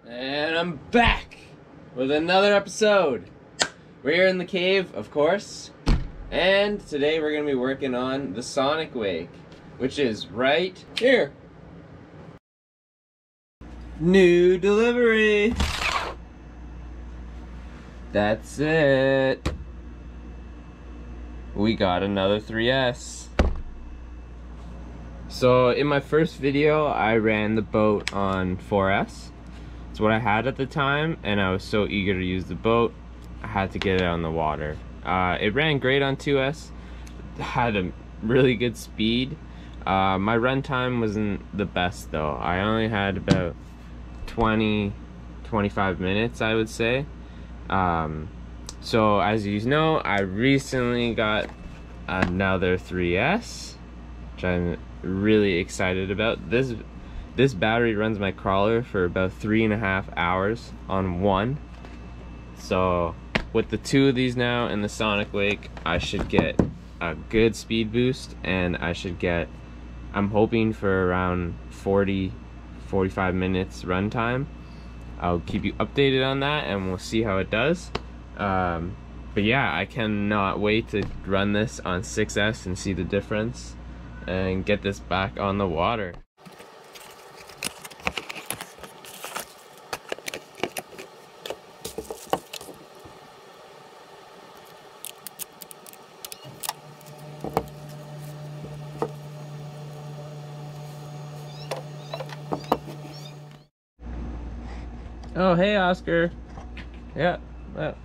And I'm back with another episode. We're here in the cave, of course, and today we're going to be working on the SonicWake, which is right here. New delivery. That's it. We got another 3S. So in my first video, I ran the boat on 4S. It's what I had at the time, and I was so eager to use the boat, I had to get it on the water. It ran great on 2S, had a really good speed. My run time wasn't the best though. I only had about 20-25 minutes, I would say. So as you know, I recently got another 3S, which I'm really excited about. This battery runs my crawler for about 3.5 hours on one. So with the two of these now and the SonicWake, I should get a good speed boost, and I should get, I'm hoping for around 40-45 minutes runtime. I'll keep you updated on that and we'll see how it does. But yeah, I cannot wait to run this on 6S and see the difference and get this back on the water. Oh, hey, Oscar. Yeah, well,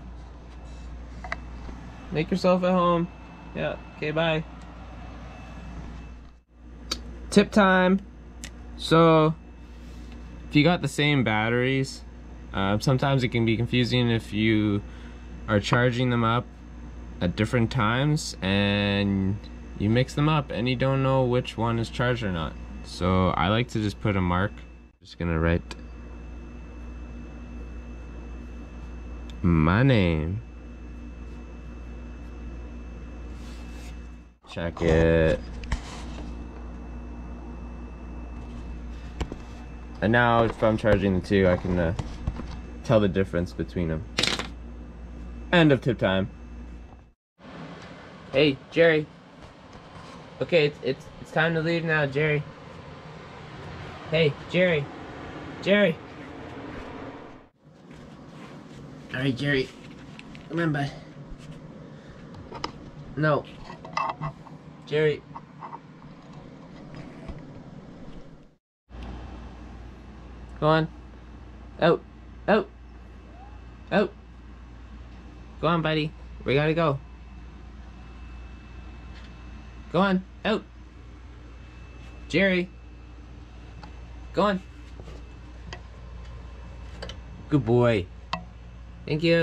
make yourself at home. Yeah, okay, bye. Tip time. So, if you got the same batteries, sometimes it can be confusing if you are charging them up at different times and you mix them up and you don't know which one is charged or not. So, I like to just put a mark. Just gonna write my name. Check it. And now if I'm charging the two, I can tell the difference between them. End of tip time. Hey, Jerry. Okay, it's time to leave now, Jerry. Hey, Jerry. Jerry. Alright, Jerry. Come on, bud. No. Jerry. Go on. Out. Out. Out. Go on, buddy. We gotta go. Go on. Out. Jerry. Go on. Good boy. Thank you.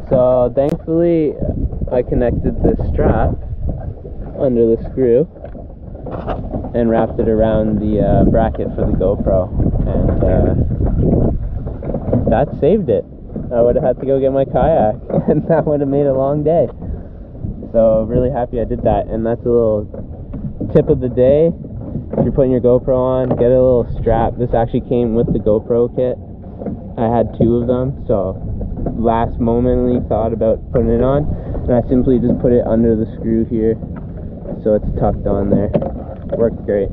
So thankfully I connected this strap under the screw and wrapped it around the bracket for the GoPro, and that saved it. I would have had to go get my kayak and that would have made a long day. So really happy I did that. And that's a little tip of the day. If you're putting your GoPro on, get a little strap. This actually came with the GoPro kit. I had 2 of them, so last momently thought about putting it on, and I simply just put it under the screw here, so it's tucked on there. Worked great.